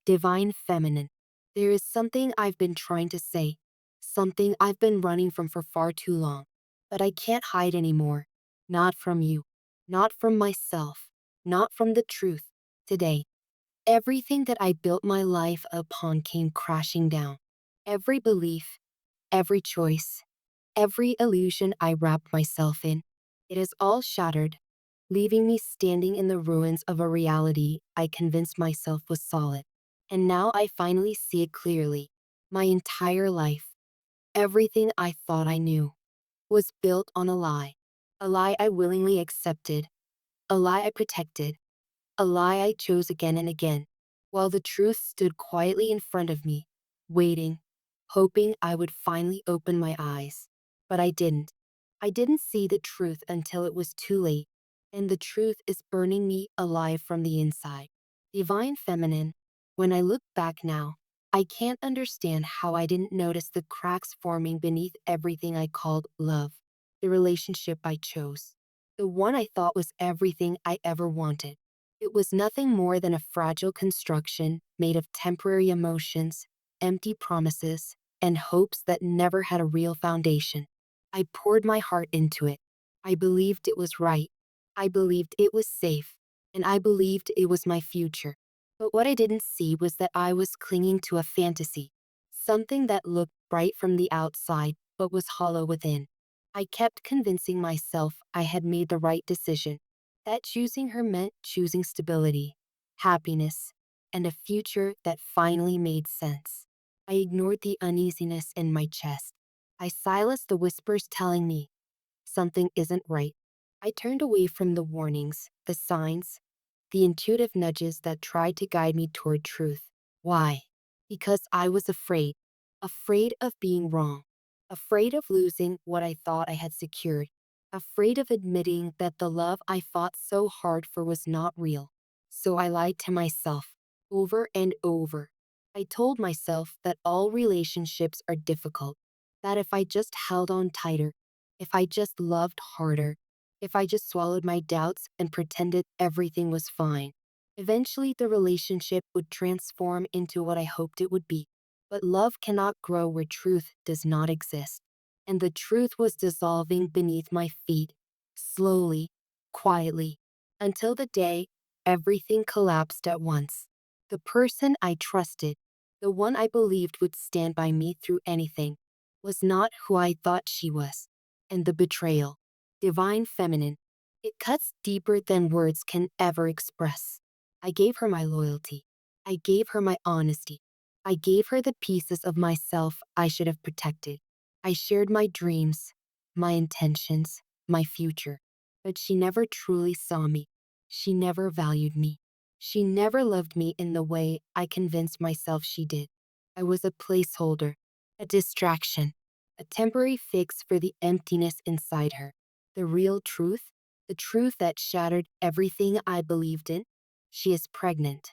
Divine feminine. There is something I've been trying to say, something I've been running from for far too long, but I can't hide anymore. Not from you, not from myself, not from the truth. Today, everything that I built my life upon came crashing down. Every belief, every choice, every illusion I wrapped myself in, it is all shattered, leaving me standing in the ruins of a reality I convinced myself was solid. And now I finally see it clearly. My entire life, everything I thought I knew, was built on a lie. A lie I willingly accepted, a lie I protected, a lie I chose again and again, while the truth stood quietly in front of me, waiting, hoping I would finally open my eyes. But I didn't. I didn't see the truth until it was too late, and the truth is burning me alive from the inside. Divine feminine, when I look back now, I can't understand how I didn't notice the cracks forming beneath everything I called love, the relationship I chose, the one I thought was everything I ever wanted. It was nothing more than a fragile construction made of temporary emotions, empty promises, and hopes that never had a real foundation. I poured my heart into it. I believed it was right. I believed it was safe. And I believed it was my future. But what I didn't see was that I was clinging to a fantasy, something that looked bright from the outside but was hollow within. I kept convincing myself I had made the right decision, that choosing her meant choosing stability, happiness, and a future that finally made sense. I ignored the uneasiness in my chest. I silenced the whispers telling me something isn't right. I turned away from the warnings, the signs, the intuitive nudges that tried to guide me toward truth. Why? Because I was afraid. Afraid of being wrong. Afraid of losing what I thought I had secured. Afraid of admitting that the love I fought so hard for was not real. So I lied to myself, over and over. I told myself that all relationships are difficult, that if I just held on tighter, if I just loved harder, if I just swallowed my doubts and pretended everything was fine, eventually the relationship would transform into what I hoped it would be. But love cannot grow where truth does not exist. And the truth was dissolving beneath my feet, slowly, quietly, until the day everything collapsed at once. The person I trusted, the one I believed would stand by me through anything, was not who I thought she was. And the betrayal, divine feminine, it cuts deeper than words can ever express. I gave her my loyalty. I gave her my honesty. I gave her the pieces of myself I should have protected. I shared my dreams, my intentions, my future. But she never truly saw me. She never valued me. She never loved me in the way I convinced myself she did. I was a placeholder, a distraction, a temporary fix for the emptiness inside her. The real truth, the truth that shattered everything I believed in, she is pregnant.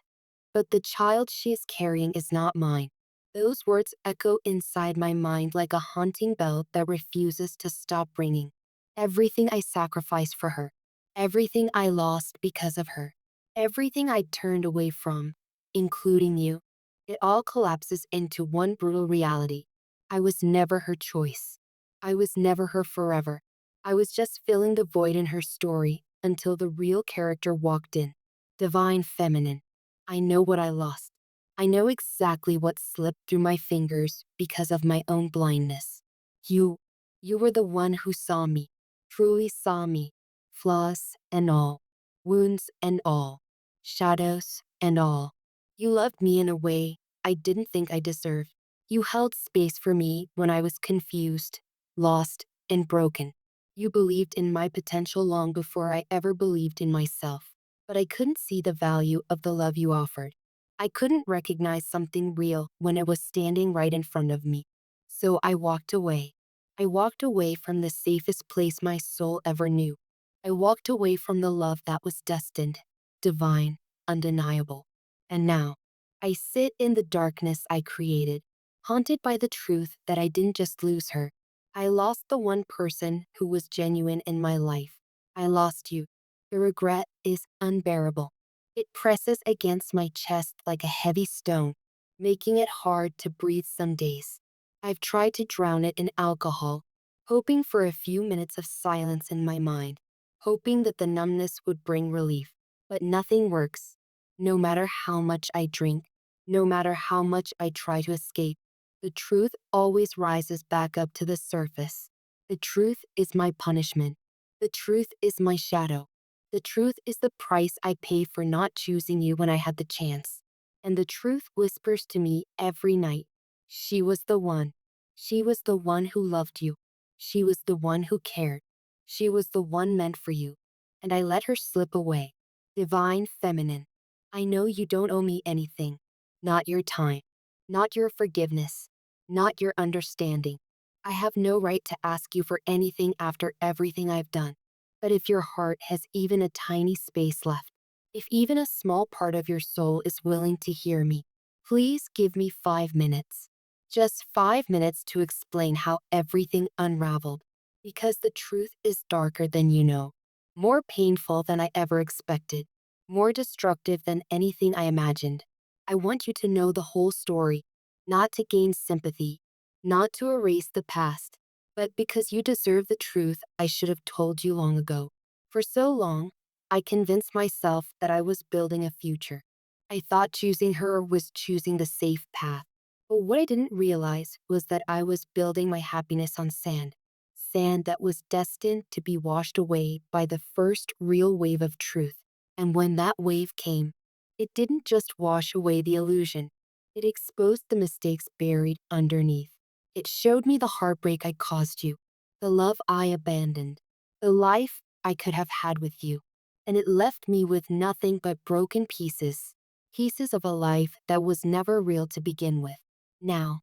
But the child she is carrying is not mine. Those words echo inside my mind like a haunting bell that refuses to stop ringing. Everything I sacrificed for her, everything I lost because of her, everything I turned away from, including you, it all collapses into one brutal reality. I was never her choice. I was never her forever. I was just filling the void in her story until the real character walked in. Divine feminine. I know what I lost. I know exactly what slipped through my fingers because of my own blindness. You, you were the one who saw me, truly saw me, flaws and all, wounds and all, shadows and all. You loved me in a way I didn't think I deserved. You held space for me when I was confused, lost, and broken. You believed in my potential long before I ever believed in myself. But I couldn't see the value of the love you offered. I couldn't recognize something real when it was standing right in front of me. So I walked away. I walked away from the safest place my soul ever knew. I walked away from the love that was destined, divine, undeniable. And now, I sit in the darkness I created, haunted by the truth that I didn't just lose her. I lost the one person who was genuine in my life. I lost you. The regret is unbearable. It presses against my chest like a heavy stone, making it hard to breathe some days. I've tried to drown it in alcohol, hoping for a few minutes of silence in my mind, hoping that the numbness would bring relief. But nothing works. No matter how much I drink, no matter how much I try to escape, the truth always rises back up to the surface. The truth is my punishment. The truth is my shadow. The truth is the price I pay for not choosing you when I had the chance. And the truth whispers to me every night. She was the one. She was the one who loved you. She was the one who cared. She was the one meant for you. And I let her slip away. Divine feminine. I know you don't owe me anything. Not your time. Not your forgiveness. Not your understanding. I have no right to ask you for anything after everything I've done. But if your heart has even a tiny space left, if even a small part of your soul is willing to hear me, please give me 5 minutes. Just 5 minutes to explain how everything unraveled. Because the truth is darker than you know, more painful than I ever expected, more destructive than anything I imagined. I want you to know the whole story, not to gain sympathy, not to erase the past, but because you deserve the truth I should have told you long ago. For so long, I convinced myself that I was building a future. I thought choosing her was choosing the safe path. But what I didn't realize was that I was building my happiness on sand. Sand that was destined to be washed away by the first real wave of truth. And when that wave came, it didn't just wash away the illusion. It exposed the mistakes buried underneath. It showed me the heartbreak I caused you, the love I abandoned, the life I could have had with you. And it left me with nothing but broken pieces, pieces of a life that was never real to begin with. Now,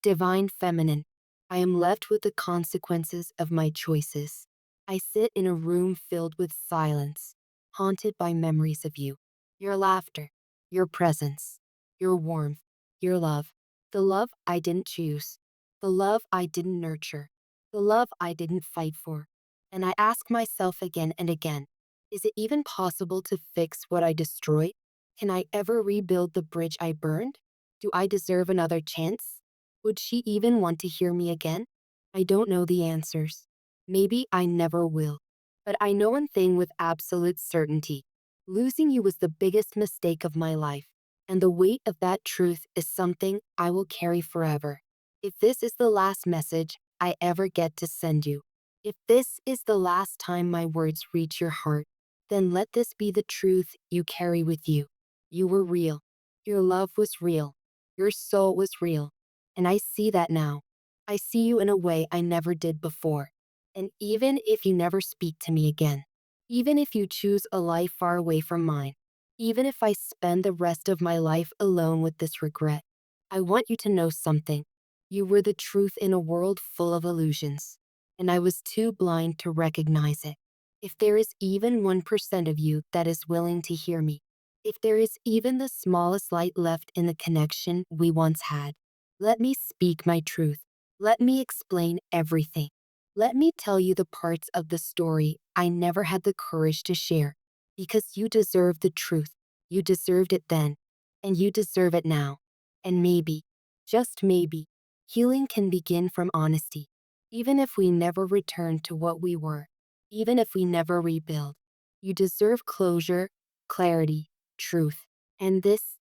divine feminine, I am left with the consequences of my choices. I sit in a room filled with silence, haunted by memories of you, your laughter, your presence, your warmth, your love, the love I didn't choose, the love I didn't nurture, the love I didn't fight for. And I ask myself again and again, is it even possible to fix what I destroyed? Can I ever rebuild the bridge I burned? Do I deserve another chance? Would she even want to hear me again? I don't know the answers. Maybe I never will. But I know one thing with absolute certainty. Losing you was the biggest mistake of my life. And the weight of that truth is something I will carry forever. If this is the last message I ever get to send you, if this is the last time my words reach your heart, then let this be the truth you carry with you. You were real. Your love was real. Your soul was real. And I see that now. I see you in a way I never did before. And even if you never speak to me again, even if you choose a life far away from mine, even if I spend the rest of my life alone with this regret, I want you to know something. You were the truth in a world full of illusions, and I was too blind to recognize it. If there is even 1% of you that is willing to hear me, if there is even the smallest light left in the connection we once had, let me speak my truth. Let me explain everything. Let me tell you the parts of the story I never had the courage to share, because you deserve the truth. You deserved it then, and you deserve it now. And maybe, just maybe, healing can begin from honesty, even if we never return to what we were, even if we never rebuild. You deserve closure, clarity, truth. And this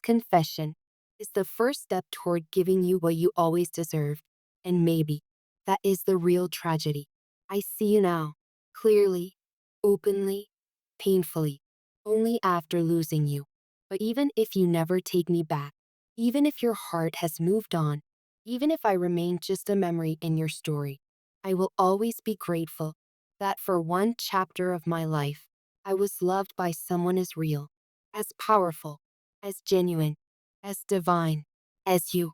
confession is the first step toward giving you what you always deserved. And maybe that is the real tragedy. I see you now, clearly, openly, painfully, only after losing you. But even if you never take me back, even if your heart has moved on, even if I remain just a memory in your story, I will always be grateful that for one chapter of my life, I was loved by someone as real, as powerful, as genuine, as divine as you.